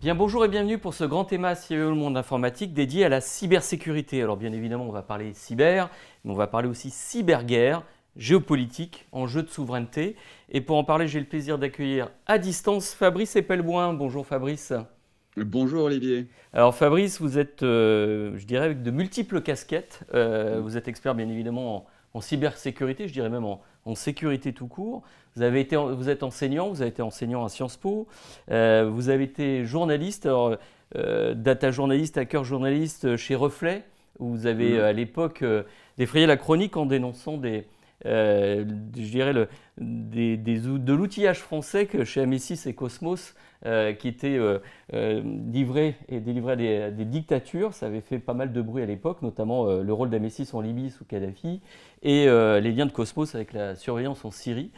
Bien, bonjour et bienvenue pour ce grand thème CIO, le monde informatique dédié à la cybersécurité. Alors bien évidemment, on va parler cyber, mais on va parler aussi cyberguerre, géopolitique, enjeux de souveraineté. Et pour en parler, j'ai le plaisir d'accueillir à distance Fabrice Epelboin. Bonjour Fabrice. Bonjour Olivier. Alors Fabrice, vous êtes, je dirais, avec de multiples casquettes. Vous êtes expert bien évidemment en cybersécurité, je dirais même en sécurité tout court. Vous êtes enseignant, vous avez été enseignant à Sciences Po. Vous avez été journaliste, alors, data journaliste, hacker journaliste chez Reflet, où vous avez à l'époque défrayé la chronique en dénonçant je dirais de l'outillage français que chez Amesis et Cosmos qui était livré et délivré à des dictatures. Ça avait fait pas mal de bruit à l'époque, notamment le rôle d'Amesis en Libye sous Kadhafi et les liens de Cosmos avec la surveillance en Syrie.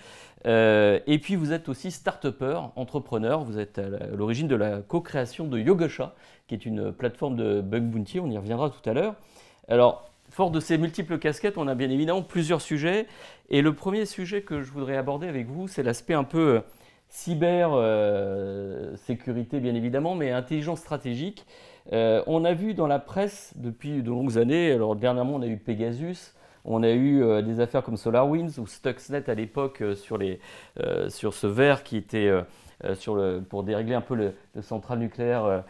Et puis vous êtes aussi start-upper, entrepreneur. Vous êtes à l'origine de la co-création de Yogasha, qui est une plateforme de bug bounty. On y reviendra tout à l'heure. Alors, fort de ces multiples casquettes, on a bien évidemment plusieurs sujets. Et le premier sujet que je voudrais aborder avec vous, c'est l'aspect un peu cyber, sécurité bien évidemment, mais intelligence stratégique. On a vu dans la presse depuis de longues années, alors dernièrement on a eu Pegasus, on a eu des affaires comme SolarWinds ou Stuxnet à l'époque sur ce verre qui était pour dérégler un peu le centrale nucléaire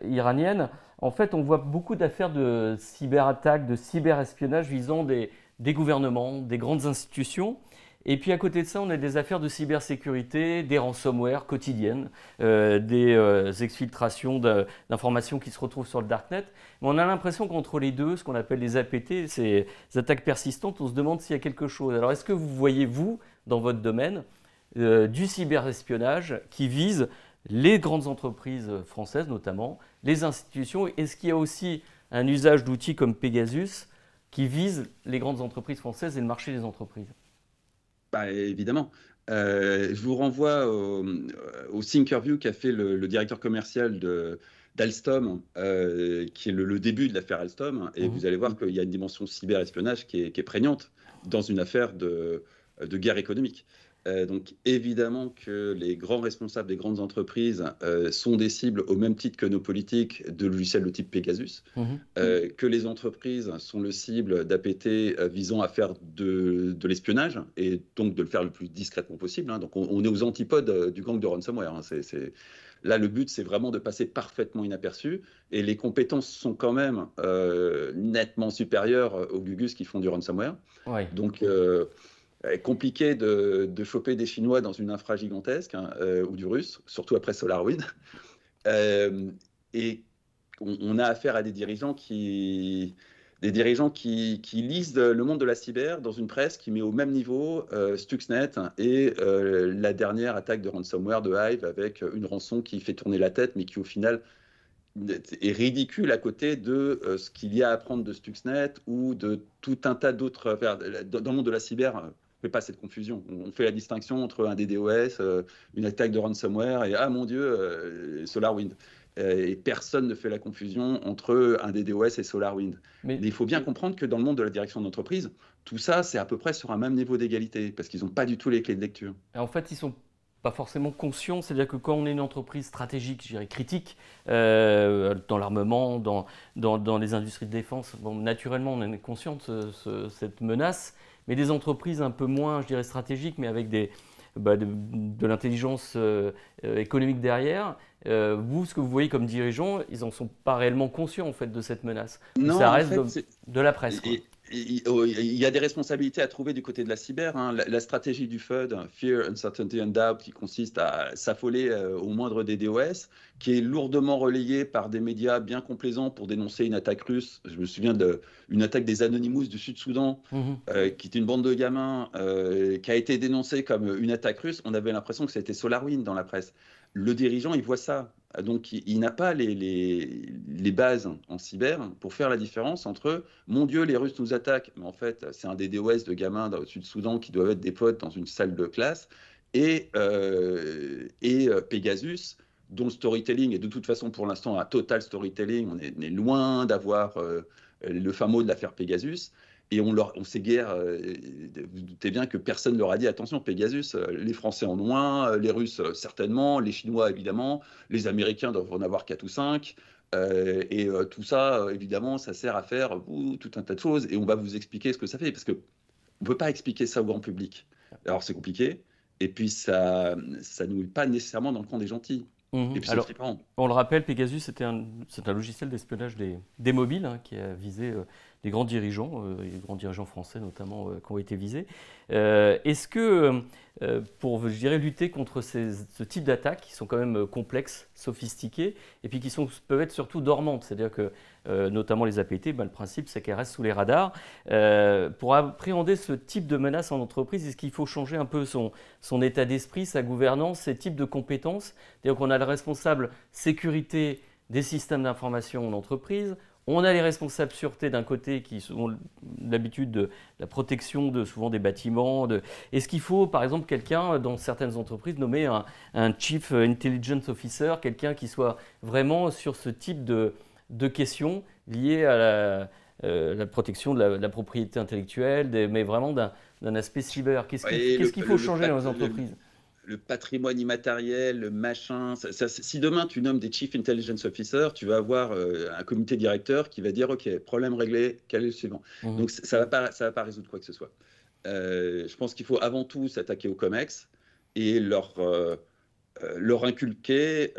iranienne. En fait, on voit beaucoup d'affaires de cyberattaques, de cyberespionnage visant des gouvernements, des grandes institutions. Et puis à côté de ça, on a des affaires de cybersécurité, des ransomware quotidiennes, des exfiltrations d'informations qui se retrouvent sur le darknet. Mais on a l'impression qu'entre les deux, ce qu'on appelle les APT, ces attaques persistantes, on se demande s'il y a quelque chose. Alors est-ce que vous voyez, vous, dans votre domaine, du cyberespionnage qui vise les grandes entreprises françaises notamment, les institutions? Est-ce qu'il y a aussi un usage d'outils comme Pegasus qui vise les grandes entreprises françaises et le marché des entreprises? Bah, évidemment. Je vous renvoie au Thinkerview qu'a fait le directeur commercial d'Alstom, qui est le début de l'affaire Alstom. Et vous allez voir qu'il y a une dimension cyberespionnage qui est prégnante dans une affaire de guerre économique. Donc évidemment que les grands responsables des grandes entreprises sont des cibles au même titre que nos politiques de logiciels de type Pegasus, que les entreprises sont le cible d'APT visant à faire de l'espionnage et donc de le faire le plus discrètement possible. Hein. Donc on est aux antipodes du gang de ransomware. Hein. Là, le but, c'est vraiment de passer parfaitement inaperçu et les compétences sont quand même nettement supérieures aux Gugus qui font du ransomware. Oui. Donc compliqué de choper des Chinois dans une infra gigantesque hein, ou du russe, surtout après SolarWinds. Et on a affaire à des dirigeants qui lisent le monde de la cyber dans une presse qui met au même niveau Stuxnet et la dernière attaque de ransomware de Hive avec une rançon qui fait tourner la tête, mais qui au final est ridicule à côté de ce qu'il y a à apprendre de Stuxnet ou de tout un tas d'autres. Dans le monde de la cyber, on ne fait pas cette confusion. On fait la distinction entre un DDoS, une attaque de ransomware et ah mon Dieu, SolarWinds. Et personne ne fait la confusion entre un DDoS et SolarWinds. Mais il faut bien comprendre que dans le monde de la direction d'entreprise, tout ça, c'est à peu près sur un même niveau d'égalité, parce qu'ils n'ont pas du tout les clés de lecture. En fait, ils sont pas forcément conscients, c'est-à-dire que quand on est une entreprise stratégique, je dirais critique, dans l'armement, dans les industries de défense, bon, naturellement on est conscient de cette menace, mais des entreprises un peu moins, je dirais, stratégiques, mais avec de l'intelligence économique derrière, vous, ce que vous voyez comme dirigeant, ils n'en sont pas réellement conscients en fait, de cette menace. Non, ça en reste fait, de la presse. Quoi. il y a des responsabilités à trouver du côté de la cyber. Hein. La stratégie du FUD, Fear, Uncertainty and Doubt, qui consiste à s'affoler au moindre des DOS, qui est lourdement relayée par des médias bien complaisants pour dénoncer une attaque russe. Je me souviens d'une attaque des Anonymous du Sud-Soudan, qui était une bande de gamins, qui a été dénoncée comme une attaque russe. On avait l'impression que c'était SolarWinds dans la presse. Le dirigeant, il voit ça. Donc, il n'a pas les bases en cyber pour faire la différence entre « Mon Dieu, les Russes nous attaquent », mais en fait, c'est un des DOS de gamins au Sud-Soudan qui doivent être des potes dans une salle de classe, et Pegasus, dont le storytelling est de toute façon pour l'instant un total storytelling. On est loin d'avoir le fin mot de l'affaire Pegasus. Et on sait guère, vous doutez bien que personne ne leur a dit attention, Pegasus, les Français en ont un, les Russes certainement, les Chinois évidemment, les Américains doivent en avoir 4 ou 5. Tout ça, évidemment, ça sert à faire tout un tas de choses et on va vous expliquer ce que ça fait parce qu'on ne peut pas expliquer ça au grand public. Alors c'est compliqué et puis ça ne nous met pas nécessairement dans le camp des gentils. Et puis c'est flippant. On le rappelle, Pegasus, c'est un logiciel d'espionnage des mobiles qui a visé les grands dirigeants français notamment qui ont été visés. Est-ce que, pour, je dirais, lutter contre ce type d'attaques qui sont quand même complexes, sophistiquées, et puis qui peuvent être surtout dormantes, c'est-à-dire que notamment les APT, le principe c'est qu'elles restent sous les radars, pour appréhender ce type de menace en entreprise, est-ce qu'il faut changer un peu son état d'esprit, sa gouvernance, ces types de compétences? C'est-à-dire qu'on a le responsable sécurité des systèmes d'information en entreprise, on a les responsables sûreté d'un côté qui ont l'habitude de la protection souvent des bâtiments. Est-ce qu'il faut, par exemple, quelqu'un dans certaines entreprises nommer un Chief Intelligence Officer, quelqu'un qui soit vraiment sur ce type de questions liées à la protection de la propriété intellectuelle, mais vraiment d'un aspect cyber? Qu'est-ce qu'il faut changer dans les entreprises? Le patrimoine immatériel, le machin. Si demain tu nommes des Chief Intelligence Officers, tu vas avoir un comité directeur qui va dire OK, problème réglé, quel est le suivant? Donc ça va pas résoudre quoi que ce soit. Je pense qu'il faut avant tout s'attaquer aux COMEX et leur inculquer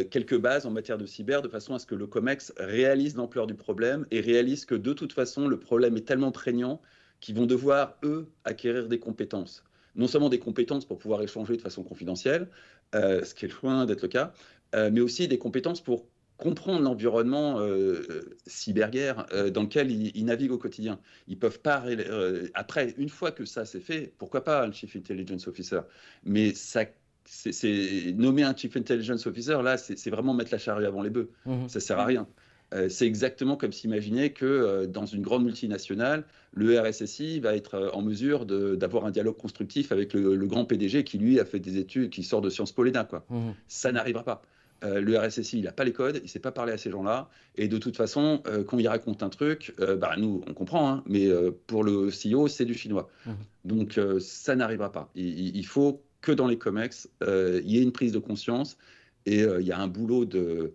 quelques bases en matière de cyber de façon à ce que le COMEX réalise l'ampleur du problème et réalise que de toute façon le problème est tellement prégnant qu'ils vont devoir, eux, acquérir des compétences. Non seulement des compétences pour pouvoir échanger de façon confidentielle, ce qui est loin d'être le cas, mais aussi des compétences pour comprendre l'environnement cyberguerre dans lequel ils naviguent au quotidien. Ils peuvent pas... après, une fois que ça c'est fait, pourquoi pas un Chief Intelligence Officer? Mais ça, nommer un Chief Intelligence Officer, là, c'est vraiment mettre la charrue avant les bœufs. Ça sert à rien. C'est exactement comme s'imaginer que dans une grande multinationale, le RSSI va être en mesure d'avoir un dialogue constructif avec le grand PDG qui, lui, a fait des études, qui sort de Sciences Po Léda, quoi. Ça n'arrivera pas. Le RSSI, il n'a pas les codes, il ne sait pas parler à ces gens-là. Et de toute façon, quand il raconte un truc, nous, on comprend, hein, mais pour le CEO, c'est du chinois. Donc, ça n'arrivera pas. Il faut que dans les COMEX, il y ait une prise de conscience et il y a un boulot de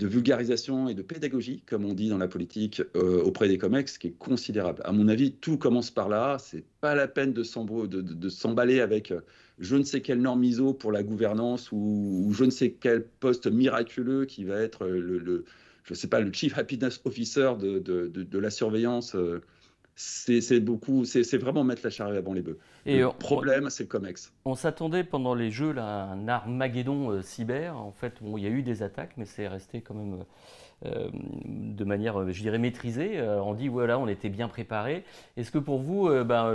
vulgarisation et de pédagogie, comme on dit dans la politique, auprès des COMEX, qui est considérable. À mon avis, tout commence par là. C'est pas la peine de s'emballer avec je ne sais quelle norme ISO pour la gouvernance ou je ne sais quel poste miraculeux qui va être je sais pas, le Chief Happiness Officer de la surveillance. C'est vraiment mettre la charrue avant les bœufs. Et le problème, c'est le COMEX. On s'attendait pendant les Jeux à un Armageddon cyber. En fait, il y a eu des attaques, mais c'est resté quand même de manière, je dirais, maîtrisée. On dit, voilà, on était bien préparé. Est-ce que pour vous,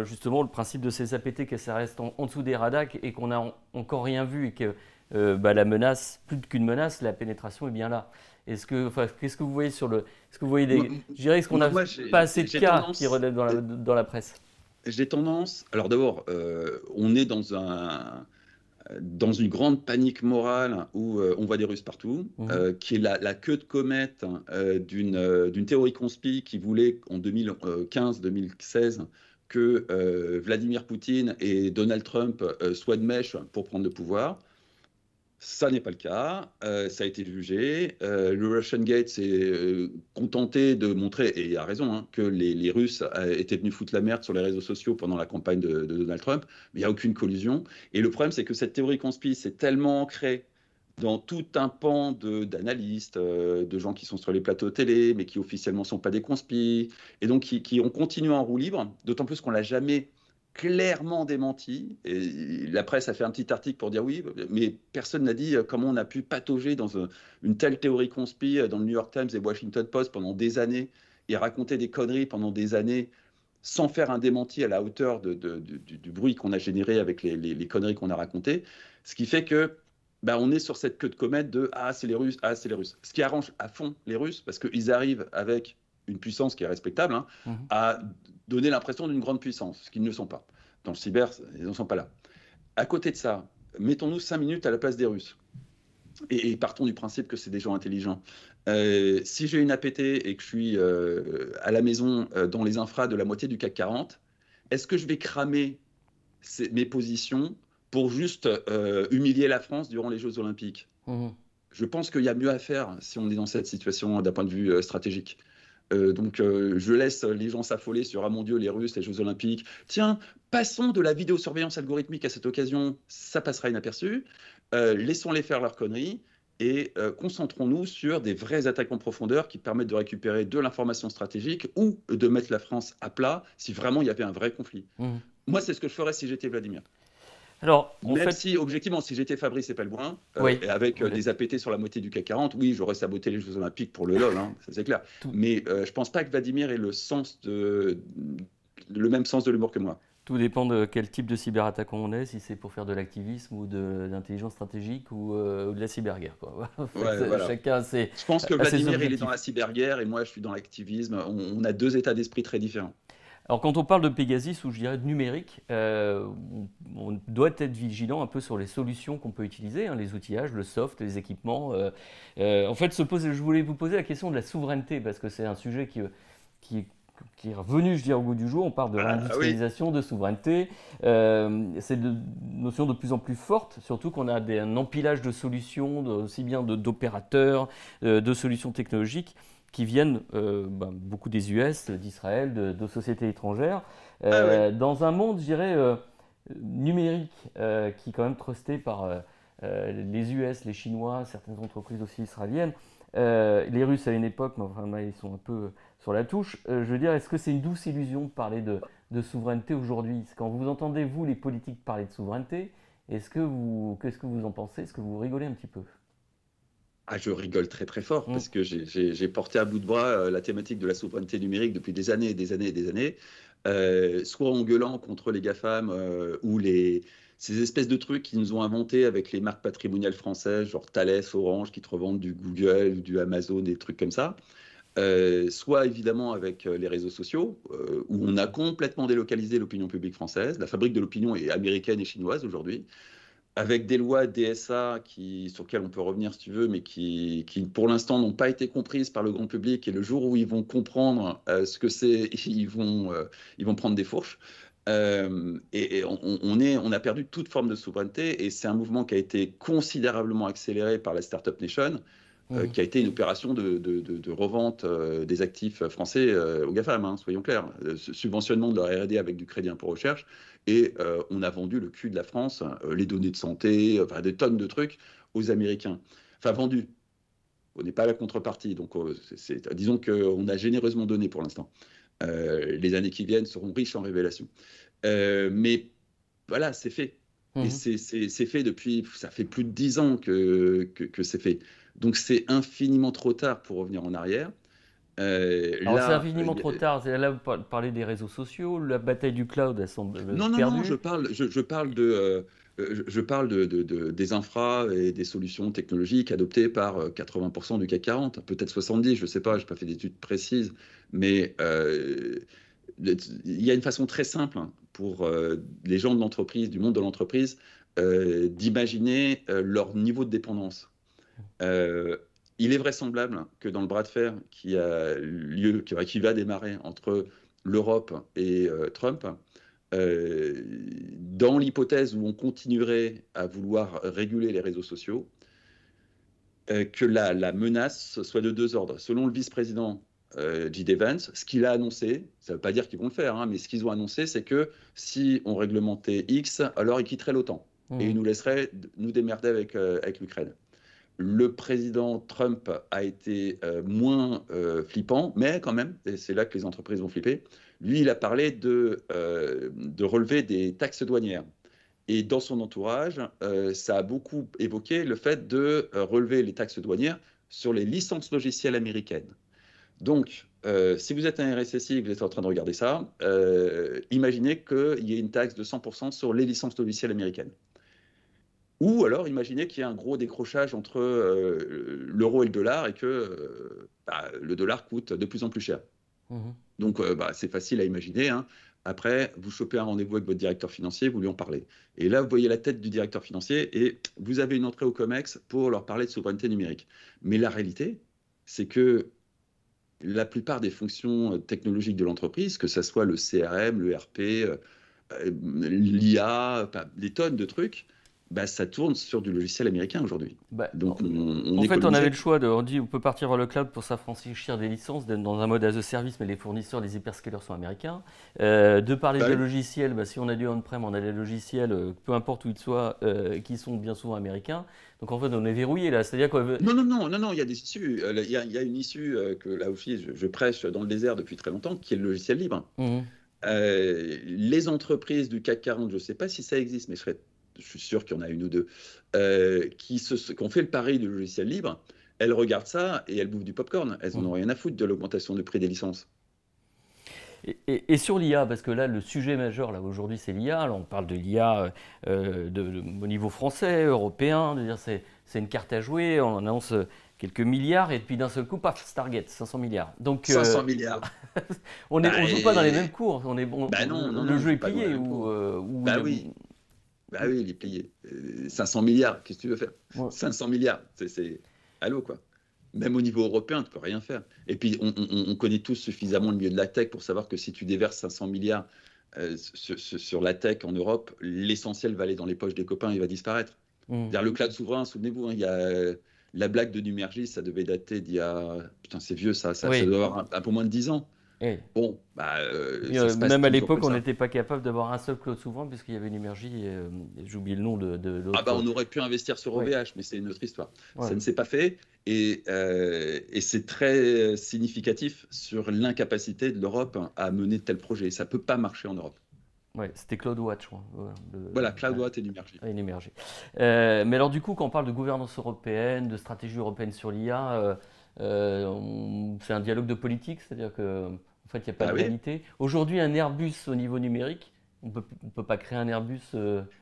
justement, le principe de ces APT, que ça reste en dessous des radars et qu'on n'a encore rien vu et que la menace, plus qu'une menace, la pénétration est bien là? Qu'est-ce que vous voyez est-ce que vous voyez je dirais qu'on n'a pas assez de cas qui relèvent dans la presse? J'ai tendance. Alors d'abord, on est dans une grande panique morale où on voit des Russes partout, qui est la queue de comète d'une théorie conspi qui voulait en 2015-2016 que Vladimir Poutine et Donald Trump soient de mèche pour prendre le pouvoir. Ça n'est pas le cas, ça a été jugé. Le Russian Gate s'est contenté de montrer, et il a raison, hein, que les Russes étaient venus foutre la merde sur les réseaux sociaux pendant la campagne de Donald Trump, mais il n'y a aucune collusion. Et le problème, c'est que cette théorie conspire s'est tellement ancrée dans tout un pan d'analystes, de gens qui sont sur les plateaux télé, mais qui officiellement ne sont pas des conspires, et donc qui ont continué en roue libre, d'autant plus qu'on ne l'a jamais clairement démenti. Et la presse a fait un petit article pour dire oui, mais personne n'a dit comment on a pu patauger dans une telle théorie conspi dans le New York Times et Washington Post pendant des années et raconter des conneries pendant des années sans faire un démenti à la hauteur du bruit qu'on a généré avec les conneries qu'on a racontées. Ce qui fait que on est sur cette queue de comète de « Ah, c'est les Russes, ah, c'est les Russes ». Ce qui arrange à fond les Russes, parce qu'ils arrivent avec une puissance qui est respectable, hein, à donner l'impression d'une grande puissance, ce qu'ils ne sont pas. Dans le cyber, ils n'en sont pas là. À côté de ça, mettons-nous 5 minutes à la place des Russes. et partons du principe que c'est des gens intelligents. Si j'ai une APT et que je suis à la maison dans les infras de la moitié du CAC 40, est-ce que je vais cramer mes positions pour juste humilier la France durant les Jeux Olympiques? Mhm. Je pense qu'il y a mieux à faire si on est dans cette situation d'un point de vue stratégique. Donc, je laisse les gens s'affoler sur, ah mon Dieu, les Russes, les Jeux Olympiques. Tiens, passons de la vidéosurveillance algorithmique à cette occasion, ça passera inaperçu. Laissons-les faire leurs conneries et concentrons-nous sur des vraies attaques en profondeur qui permettent de récupérer de l'information stratégique ou de mettre la France à plat si vraiment il y avait un vrai conflit. Mhm. Moi, c'est ce que je ferais si j'étais Vladimir. Alors, en Même fait, si, objectivement, si j'étais Fabrice Epelboin, oui, et avec vous l'êtes des APT sur la moitié du CAC 40, oui, j'aurais saboté les Jeux Olympiques pour le LOL, hein, ça c'est clair. tout, Mais je pense pas que Vladimir ait le même sens de l'humour que moi. tout dépend de quel type de cyberattaquant on est, si c'est pour faire de l'activisme ou de l'intelligence stratégique ou de la cyberguerre, quoi. En Ouais, fait, voilà. chacun Je pense que a ses Vladimir, il est dans objectifs. la cyberguerre et moi, je suis dans l'activisme. On a deux états d'esprit très différents. Alors quand on parle de Pegasus ou je dirais de numérique, on doit être vigilant un peu sur les solutions qu'on peut utiliser, hein, les outillages, le soft, les équipements. En fait, je voulais vous poser la question de la souveraineté parce que c'est un sujet qui, qui est revenu, je dirais, au goût du jour. On parle de Ah oui. réindustrialisation, de souveraineté. C'est une notion de plus en plus forte, surtout qu'on a un empilage de solutions, aussi bien d'opérateurs, de solutions technologiques qui viennent beaucoup des US, d'Israël, de sociétés étrangères, Ah ouais. dans un monde, je dirais, numérique, qui est quand même trusté par les US, les Chinois, certaines entreprises aussi israéliennes, les Russes à une époque, mais enfin, ils sont un peu sur la touche. Je veux dire, est-ce que c'est une douce illusion de parler de souveraineté aujourd'hui? Quand vous entendez, vous, les politiques parler de souveraineté, qu'est-ce que vous en pensez? Est-ce que vous rigolez un petit peu? Ah, je rigole très très fort Mm. parce que j'ai porté à bout de bras la thématique de la souveraineté numérique depuis des années et des années et des années, soit en gueulant contre les GAFAM ou ces espèces de trucs qu'ils nous ont inventés avec les marques patrimoniales françaises, genre Thales, Orange, qui te revendent du Google, du Amazon, des trucs comme ça, soit évidemment avec les réseaux sociaux, où on a complètement délocalisé l'opinion publique française. La fabrique de l'opinion est américaine et chinoise aujourd'hui avec des lois DSA sur lesquelles on peut revenir si tu veux, mais qui pour l'instant n'ont pas été comprises par le grand public. Et le jour où ils vont comprendre ce que c'est, ils vont prendre des fourches. Et on a perdu toute forme de souveraineté. Et c'est un mouvement qui a été considérablement accéléré par la Startup Nation, Mhm. qui a été une opération de revente des actifs français aux GAFAM, hein, soyons clairs. Subventionnement de leur R&D avec du crédit impôt recherche. Et on a vendu le cul de la France, les données de santé, enfin, des tonnes de trucs aux Américains. Enfin, vendu. On n'est pas à la contrepartie. Donc, disons qu'on a généreusement donné pour l'instant. Les années qui viennent seront riches en révélations. Mais voilà, c'est fait. Et Mhm. c'est fait depuis, ça fait plus de 10 ans que c'est fait. Donc c'est infiniment trop tard pour revenir en arrière. Alors c'est Là, infiniment trop tard. Là, vous parlez des réseaux sociaux, la bataille du cloud, elle semble non, non, non, perdue. je parle des infras et des solutions technologiques adoptées par 80% du CAC 40, peut-être 70, je ne sais pas, je n'ai pas fait d'études précises, mais il y a une façon très simple hein, pour les gens de l'entreprise, du monde de l'entreprise, d'imaginer leur niveau de dépendance. Euh, il est vraisemblable que dans le bras de fer qui va démarrer entre l'Europe et Trump, dans l'hypothèse où on continuerait à vouloir réguler les réseaux sociaux, que la menace soit de deux ordres. Selon le vice-président J.D. Vance, ce qu'il a annoncé, ça ne veut pas dire qu'ils vont le faire, hein, mais ce qu'ils ont annoncé, c'est que si on réglementait X, alors ils quitteraient l'OTAN et ils Mhm. nous laisseraient nous démerder avec l'Ukraine. Le président Trump a été moins flippant, mais quand même, et c'est là que les entreprises vont flipper, lui, il a parlé de relever des taxes douanières. Et dans son entourage, ça a beaucoup évoqué le fait de relever les taxes douanières sur les licences logicielles américaines. Donc, si vous êtes un RSSI et que vous êtes en train de regarder ça, imaginez qu'il y ait une taxe de 100% sur les licences logicielles américaines. Ou alors, imaginez qu'il y ait un gros décrochage entre l'euro et le dollar et que le dollar coûte de plus en plus cher. Mhm. Donc, c'est facile à imaginer. Hein. Après, vous chopez un rendez-vous avec votre directeur financier, vous lui en parlez. Et là, vous voyez la tête du directeur financier et vous avez une entrée au COMEX pour leur parler de souveraineté numérique. Mais la réalité, c'est que la plupart des fonctions technologiques de l'entreprise, que ce soit le CRM, le RP, l'IA, des tonnes de trucs, bah, ça tourne sur du logiciel américain aujourd'hui. Bah, Donc, en fait, on avait le choix. On dit on peut partir vers le cloud pour s'affranchir des licences, d'être dans un mode as a service, mais les fournisseurs, les hyperscalers sont américains. De parler de logiciels, si on a du on-prem, on a des logiciels, peu importe où ils soient, qui sont bien souvent américains. Donc en fait, on est verrouillé là. C'est-à-dire qu'on Non, il y a des issues. Il y a une issue que là aussi, je prêche dans le désert depuis très longtemps, qui est le logiciel libre. Les entreprises du CAC 40, je ne sais pas si ça existe, mais je suis sûr qu'il y en a une ou deux, qui ont fait le pari du logiciel libre. Elles regardent ça et elles bouffent du popcorn. Elles n'en ont rien à foutre de l'augmentation du prix des licences. Et sur l'IA, parce que là, le sujet majeur là aujourd'hui, c'est l'IA. Alors, on parle de l'IA au niveau français, européen. C'est une carte à jouer. On annonce quelques milliards et puis d'un seul coup, paf, Stargate, 500 milliards. Donc, 500 milliards. On ne joue pas dans les mêmes cours. Non, le jeu est plié. Oui. Bah oui, il est plié. 500 milliards, qu'est-ce que tu veux faire? 500 milliards, c'est allô quoi. Même au niveau européen, tu ne peux rien faire. Et puis, on connaît tous suffisamment le milieu de la tech pour savoir que si tu déverses 500 milliards sur la tech en Europe, l'essentiel va aller dans les poches des copains et va disparaître. Le cloud souverain, souvenez-vous, il y a la blague de Numergy, ça devait dater d'il y a... Putain, c'est vieux ça doit avoir un peu moins de 10 ans. Oui. Bon, même à l'époque, on n'était pas capable d'avoir un seul cloud souverain puisqu'il y avait Numergy et j'ai oublié le nom de l'autre. On aurait pu investir sur OVH, mais c'est une autre histoire. Ça ne s'est pas fait et c'est très significatif sur l'incapacité de l'Europe à mener de tels projets. Ça ne peut pas marcher en Europe. Ouais, c'était CloudWatch, je crois. Voilà, CloudWatch et Numergy. Mais alors du coup, quand on parle de gouvernance européenne, de stratégie européenne sur l'IA, c'est un dialogue de politique, c'est-à-dire qu'en fait, il n'y a pas de réalité. Aujourd'hui, un Airbus au niveau numérique, on peut pas créer un Airbus.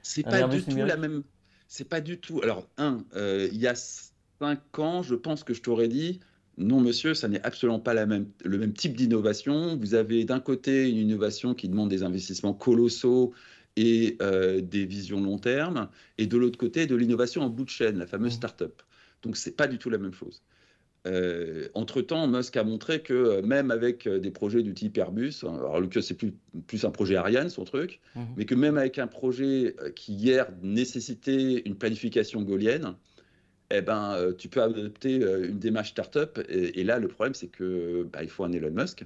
C'est pas du tout la même. C'est pas du tout. Alors, il y a 5 ans, je pense que je t'aurais dit. Non, monsieur, ça n'est absolument pas le même type d'innovation. Vous avez d'un côté une innovation qui demande des investissements colossaux et des visions long terme, et de l'autre côté, de l'innovation en bout de chaîne, la fameuse start-up. Donc, ce n'est pas du tout la même chose. Entre-temps, Musk a montré que même avec des projets du type Airbus, alors que c'est plus un projet Ariane, son truc, mais que même avec un projet qui hier nécessitait une planification gaullienne, tu peux adopter une démarche start-up. Et là, le problème, c'est que il faut un Elon Musk,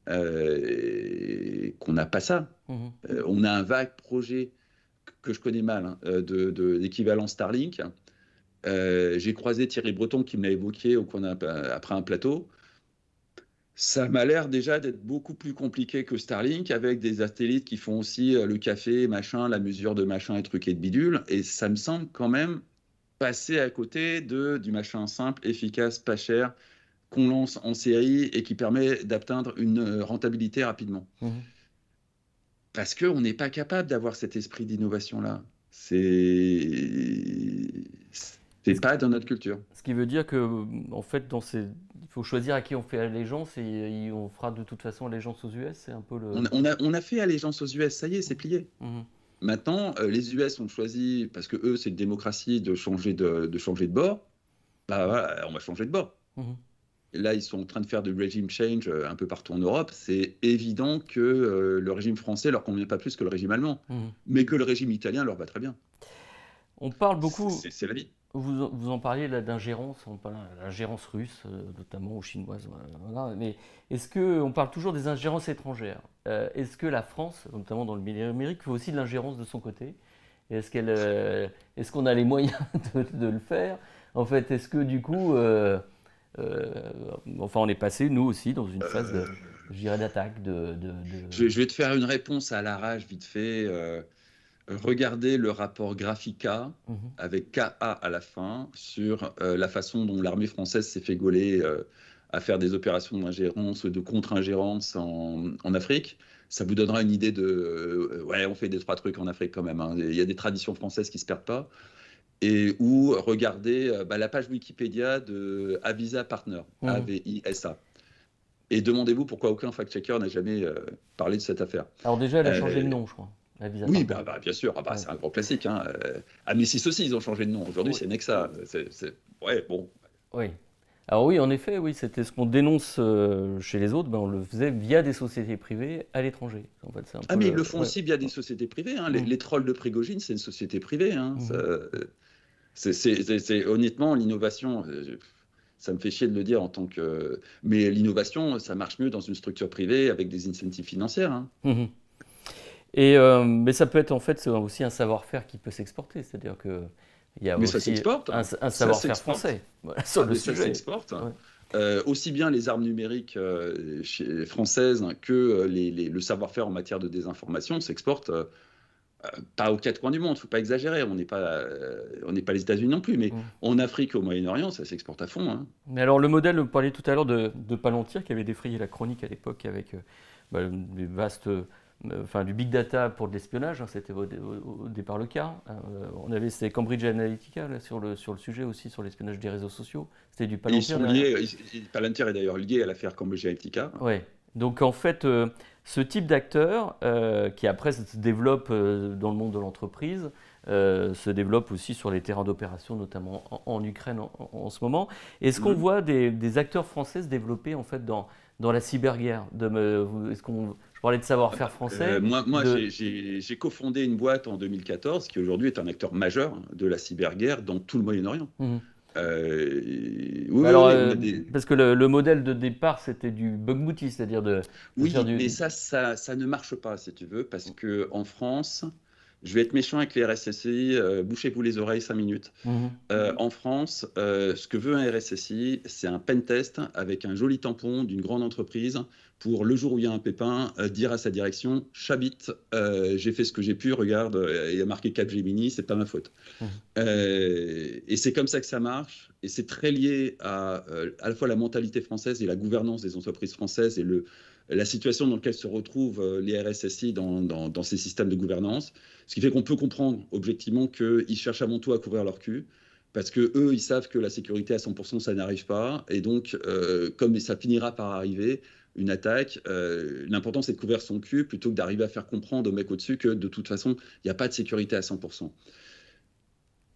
qu'on n'a pas ça. On a un vague projet que je connais mal, d'équivalent Starlink. J'ai croisé Thierry Breton qui me l'a évoqué après un plateau. Ça m'a l'air déjà d'être beaucoup plus compliqué que Starlink, avec des satellites qui font aussi le café, machin, la mesure de machin et trucs et de bidule. Et ça me semble quand même passer à côté du machin simple, efficace, pas cher, qu'on lance en série et qui permet d'atteindre une rentabilité rapidement. Parce qu'on n'est pas capable d'avoir cet esprit d'innovation-là. C'est pas dans notre culture. Ce qui veut dire que, en fait, il faut choisir à qui on fait allégeance et on fera de toute façon allégeance aux US. C'est un peu le. On a fait allégeance aux US, ça y est, c'est plié. Maintenant, les US ont choisi, parce que eux, c'est une démocratie, de changer de bord. Voilà, on va changer de bord. Et là, ils sont en train de faire du regime change un peu partout en Europe. C'est évident que le régime français leur convient pas plus que le régime allemand, mais que le régime italien leur va très bien. On parle beaucoup. C'est la vie. Vous en parliez là d'ingérence, on parle de l'ingérence russe notamment ou chinoise. Voilà. Mais on parle toujours des ingérences étrangères. Est-ce que la France, notamment dans le milieu numérique, fait aussi de l'ingérence de son côté? Est-ce qu'on a les moyens de le faire? En fait, est-ce que du coup, on est passé nous aussi dans une phase d'attaque Je vais te faire une réponse à l'arrache vite fait. Regardez le rapport Graphica, avec KA à la fin, sur la façon dont l'armée française s'est fait gauler à faire des opérations d'ingérence ou de contre-ingérence en Afrique. Ça vous donnera une idée on fait 2-3 trucs en Afrique quand même. Il y a des traditions françaises qui ne se perdent pas. Ou regardez la page Wikipédia de Avisa Partner, AVISA. Et demandez-vous pourquoi aucun fact-checker n'a jamais parlé de cette affaire. Alors déjà, elle a changé de nom, je crois. La Visa Oui, Park. bien sûr, Ouais. c'est un grand classique. Hein. Amécis aussi, ils ont changé de nom. Aujourd'hui, Oui. c'est Nexa. Ouais, bon. Oui. Alors oui, en effet, oui, c'était ce qu'on dénonce chez les autres, ben, on le faisait via des sociétés privées à l'étranger. En fait, c'est un Ah, peu mais ils le. le font Ouais. aussi via des sociétés privées. Hein. Mhm. Les trolls de Prigogine, c'est une société privée. Hein. Mhm. Honnêtement, l'innovation, ça me fait chier de le dire en tant que. Mais l'innovation, ça marche mieux dans une structure privée avec des incentives financières. Hein. Mhm. Mais ça peut être en fait c'est aussi un savoir-faire qui peut s'exporter, c'est-à-dire que il y a Mais ça aussi s'exporte. un Ça savoir-faire s'exporte. français voilà, sur le Mais ça sujet. s'exporte. Ouais. Aussi bien les armes numériques françaises que le savoir-faire en matière de désinformation s'exportent pas aux quatre coins du monde, il ne faut pas exagérer, on n'est pas les États-Unis non plus, mais Mhm. en Afrique, au Moyen-Orient, ça s'exporte à fond. Hein. Mais alors le modèle, vous parliez tout à l'heure de Palantir qui avait défrayé la chronique à l'époque avec des vastes, enfin du big data pour de l'espionnage, hein, c'était au départ le cas. C'était Cambridge Analytica là, sur le sujet aussi, sur l'espionnage des réseaux sociaux. C'était du Et ils Palantir sont derrière. liés, Palantir est d'ailleurs lié à l'affaire Cambridge Analytica. Ouais. Donc en fait, ce type d'acteur qui après se développe dans le monde de l'entreprise, se développe aussi sur les terrains d'opération, notamment en Ukraine en ce moment. Est-ce qu'on Mhm. voit des acteurs français se développer en fait dans la cyberguerre je parlais de savoir-faire français. Moi De... j'ai cofondé une boîte en 2014 qui aujourd'hui est un acteur majeur de la cyberguerre dans tout le Moyen-Orient. Mhm. Oui, Mais oui, alors, oui, on a des... parce que le modèle de départ, c'était du bug bounty, c'est-à-dire de faire Oui, du... mais ça ne marche pas, si tu veux, parce que en France, je vais être méchant avec les RSSI, bouchez-vous les oreilles 5 minutes. Mhm. En France, ce que veut un RSSI, c'est un pen test avec un joli tampon d'une grande entreprise pour le jour où il y a un pépin, dire à sa direction, Chabit, j'ai fait ce que j'ai pu, regarde, il y a marqué Capgemini, c'est pas ma faute. Mhm. Et c'est comme ça que ça marche, et c'est très lié à la fois la mentalité française et la gouvernance des entreprises françaises et la situation dans laquelle se retrouvent les RSSI dans ces systèmes de gouvernance. Ce qui fait qu'on peut comprendre objectivement qu'ils cherchent avant tout à couvrir leur cul, parce que eux, ils savent que la sécurité à 100%, ça n'arrive pas, et donc, comme ça finira par arriver, une attaque, l'important c'est de couvrir son cul plutôt que d'arriver à faire comprendre au mec au-dessus que de toute façon, il n'y a pas de sécurité à 100%.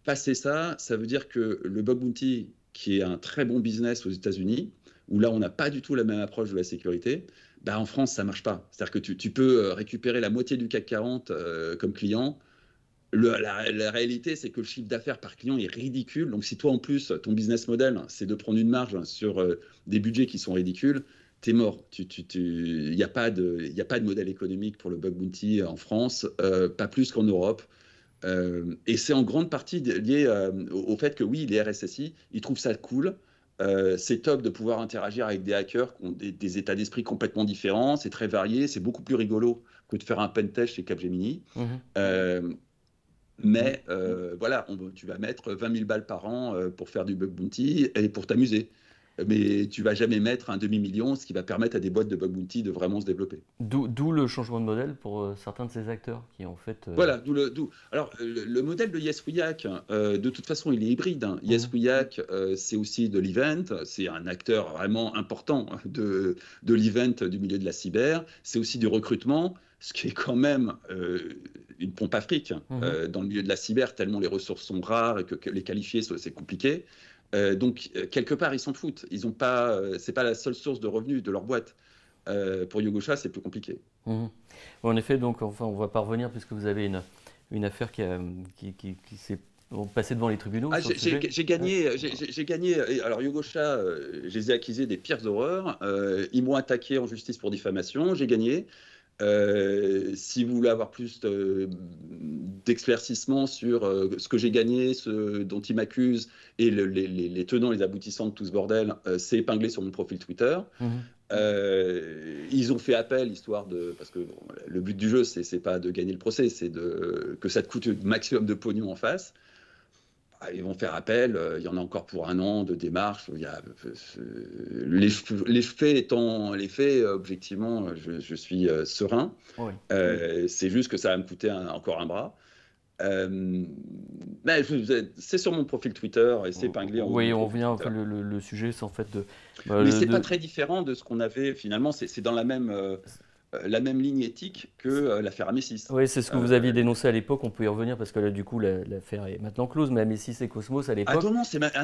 Passer ça, ça veut dire que le bug bounty, qui est un très bon business aux États-Unis, où là on n'a pas du tout la même approche de la sécurité, bah en France ça marche pas. C'est-à-dire que tu peux récupérer la moitié du CAC 40 comme client. La réalité, c'est que le chiffre d'affaires par client est ridicule. Donc si toi en plus ton business model, c'est de prendre une marge sur des budgets qui sont ridicules, t'es mort. Il n'y a pas de modèle économique pour le bug bounty en France, pas plus qu'en Europe. Et c'est en grande partie lié au fait que oui, les RSSI, ils trouvent ça cool. C'est top de pouvoir interagir avec des hackers qui ont des états d'esprit complètement différents. C'est très varié. C'est beaucoup plus rigolo que de faire un pentest chez Capgemini. Mhm. Euh, mais voilà, tu vas mettre 20 000 balles par an pour faire du bug bounty et pour t'amuser. Mais tu vas jamais mettre un demi-million, ce qui va permettre à des boîtes de bug bounty de vraiment se développer. D'où le changement de modèle pour certains de ces acteurs qui en fait... Voilà, Alors, le modèle de Yes We Hack, de toute façon, il est hybride. Hein. Yes Mhm. We Hack, c'est aussi de l'event. C'est un acteur vraiment important de l'event du milieu de la cyber. C'est aussi du recrutement, ce qui est quand même une pompe à fric Mhm. dans le milieu de la cyber, tellement les ressources sont rares et que les qualifier, c'est compliqué. Donc, quelque part, ils s'en foutent. Ils ont pas, c'est pas la seule source de revenus de leur boîte. Pour Yogosha, c'est plus compliqué. Mhm. En effet, donc enfin, on va pas revenir puisque vous avez une affaire qui s'est passée devant les tribunaux Ah, sur le sujet. j'ai gagné, j'ai gagné. Alors Yogosha, je les ai accusés des pires horreurs. Ils m'ont attaqué en justice pour diffamation. J'ai gagné. Si vous voulez avoir plus d'éclaircissement sur ce que j'ai gagné, ce dont ils m'accusent et les tenants, les aboutissants de tout ce bordel, c'est épinglé sur mon profil Twitter. Mhm. Ils ont fait appel, histoire de. Parce que bon, le but du jeu, c'est pas de gagner le procès, c'est que ça te coûte le maximum de pognon en face. Ah, ils vont faire appel, il y en a encore pour 1 an de démarche. Les faits étant les faits, objectivement, je suis serein. Oui. C'est juste que ça va me coûter encore un bras. C'est sur mon profil Twitter et c'est épinglé en haut de Oui, mon on profil revient, Twitter. enfin, le sujet, c'est en fait de... Mais c'est pas très différent de ce qu'on avait finalement. C'est dans la même ligne éthique que l'affaire Amécis. Oui, c'est ce que vous aviez dénoncé à l'époque, on peut y revenir parce que là, du coup, l'affaire est maintenant close, mais Amécis et Cosmos à Ah l'époque... non, non, c'est pas clos.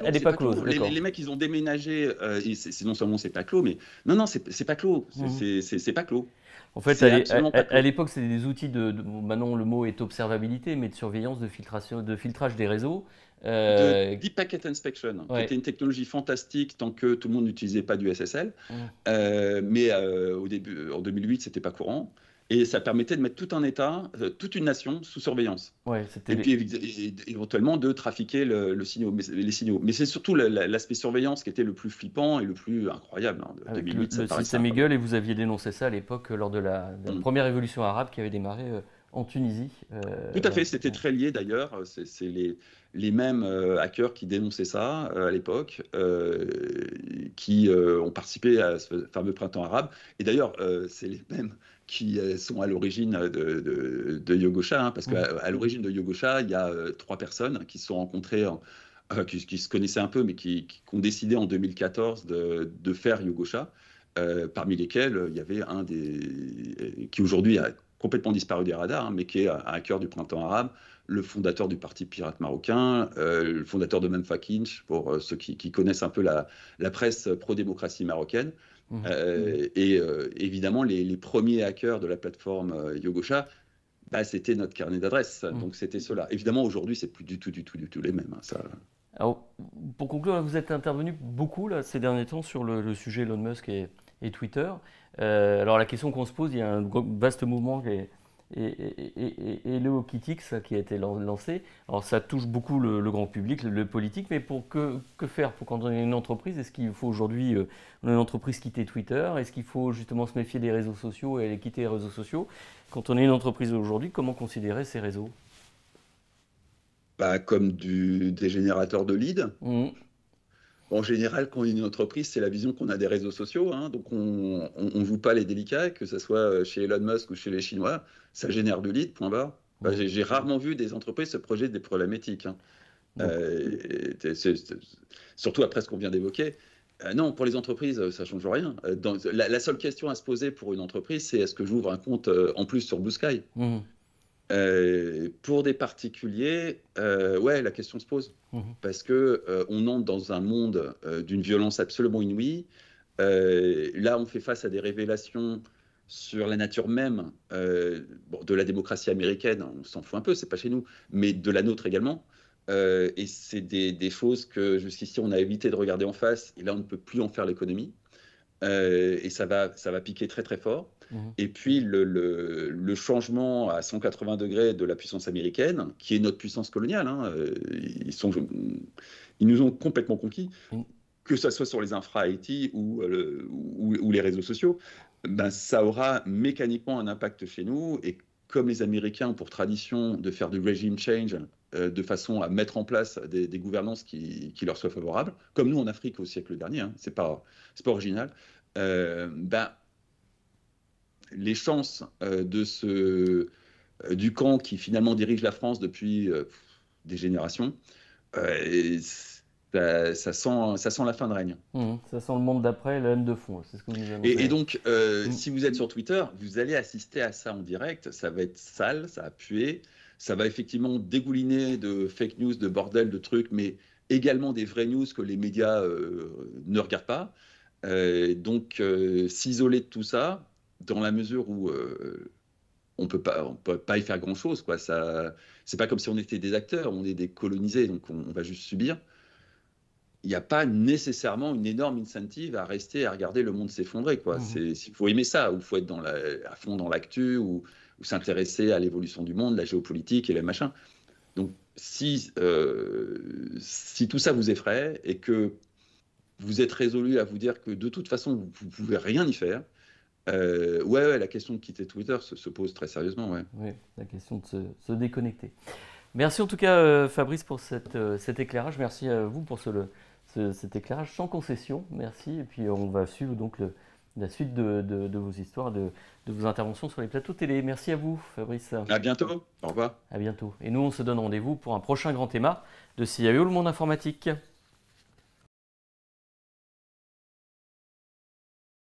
Elle n'est C'est pas pas clos. close, d'accord. Les mecs, ils ont déménagé. Et non seulement c'est pas clos, mais non, non, c'est pas clos. C'est pas clos. En fait, C'est absolument pas clos. à l'époque, c'était des outils maintenant, le mot est observabilité, mais de surveillance, de filtration, de filtrage des réseaux. De Deep Packet Inspection, qui Ouais. était une technologie fantastique tant que tout le monde n'utilisait pas du SSL. Mais au début, en 2008, c'était pas courant. Et ça permettait de mettre tout un État, toute une nation sous surveillance. Ouais, Et puis éventuellement de trafiquer les signaux. Mais c'est surtout l'aspect surveillance qui était le plus flippant et le plus incroyable. De avec 2008, le système Eagle, et vous aviez dénoncé ça à l'époque lors de la première révolution arabe qui avait démarré en Tunisie. Tout à fait, c'était très lié d'ailleurs. C'est les mêmes hackers qui dénonçaient ça à l'époque, qui ont participé à ce fameux printemps arabe. Et d'ailleurs, c'est les mêmes qui sont à l'origine de Yogosha, hein, parce qu'à l'origine de Yogosha, il y a 3 personnes qui se sont rencontrées, qui se connaissaient un peu, mais qui ont décidé en 2014 de faire Yogosha, parmi lesquels il y avait un qui aujourd'hui a complètement disparu des radars, hein, mais qui est un hacker du printemps arabe, le fondateur du parti pirate marocain, le fondateur de Memfakinch, pour ceux qui connaissent un peu la presse pro-démocratie marocaine. Et évidemment, les premiers hackers de la plateforme Yogosha, c'était notre carnet d'adresses. Donc c'était cela. Évidemment, aujourd'hui, c'est plus du tout les mêmes. Hein, ça. Alors, pour conclure, vous êtes intervenu beaucoup là, ces derniers temps sur le sujet Elon Musk et Twitter. Alors la question qu'on se pose, il y a un vaste mouvement qui est HelloKitix qui a été lancé. Alors ça touche beaucoup le grand public, le politique, mais pour que faire pour quand on est une entreprise? Est-ce qu'il faut aujourd'hui, on est une entreprise, quitter Twitter? Est-ce qu'il faut justement se méfier des réseaux sociaux et quitter les réseaux sociaux? Quand on est une entreprise aujourd'hui, comment considérer ces réseaux? Comme des générateurs de leads. En général, quand on est une entreprise, c'est la vision qu'on a des réseaux sociaux. Hein, donc, on ne joue pas les délicats, que ce soit chez Elon Musk ou chez les Chinois. Ça génère de leads, point barre. J'ai rarement vu des entreprises se projeter des problèmes éthiques. Hein. Surtout après ce qu'on vient d'évoquer. Non, pour les entreprises, ça ne change rien. La seule question à se poser pour une entreprise, c'est est-ce que j'ouvre un compte en plus sur Blue Sky? Pour des particuliers, ouais, la question se pose. Parce qu'on entre dans un monde d'une violence absolument inouïe. Là, on fait face à des révélations sur la nature même de la démocratie américaine. On s'en fout un peu, c'est pas chez nous, mais de la nôtre également. Et c'est des choses que jusqu'ici, on a évité de regarder en face. Et là, on ne peut plus en faire l'économie. Et ça va piquer très, très fort. Et puis, le changement à 180 degrés de la puissance américaine, qui est notre puissance coloniale, hein, ils nous ont complètement conquis, que ce soit sur les infra IT ou les réseaux sociaux, ça aura mécaniquement un impact chez nous. Et comme les Américains ont pour tradition de faire du regime change de façon à mettre en place des gouvernances qui leur soient favorables, comme nous en Afrique au siècle dernier, hein, c'est pas original, les chances du camp qui finalement dirige la France depuis des générations, ça sent la fin de règne. Ça sent le monde d'après, la lame de fond, c'est ce que vous nous annoncez. Et donc, si vous êtes sur Twitter, vous allez assister à ça en direct, ça va être sale, ça va puer, ça va effectivement dégouliner de fake news, de bordel, de trucs, mais également des vraies news que les médias ne regardent pas. Donc, s'isoler de tout ça, dans la mesure où on peut pas y faire grand-chose, quoi. C'est pas comme si on était des acteurs, on est des colonisés, donc on va juste subir. Il n'y a pas nécessairement une énorme incentive à rester à regarder le monde s'effondrer, quoi. Il faut aimer ça, ou il faut être à fond dans l'actu, ou s'intéresser à l'évolution du monde, la géopolitique et les machins. Donc, si tout ça vous effraie et que vous êtes résolu à vous dire que de toute façon, vous ne pouvez rien y faire, ouais, la question de quitter Twitter se pose très sérieusement. Ouais. Oui, la question de se déconnecter. Merci en tout cas, Fabrice, pour cet éclairage. Merci à vous pour cet éclairage sans concession. Merci. Et puis, on va suivre donc la suite de vos histoires, de vos interventions sur les plateaux télé. Merci à vous, Fabrice. À bientôt. Au revoir. À bientôt. Et nous, on se donne rendez-vous pour un prochain grand théma de CIO, le monde informatique.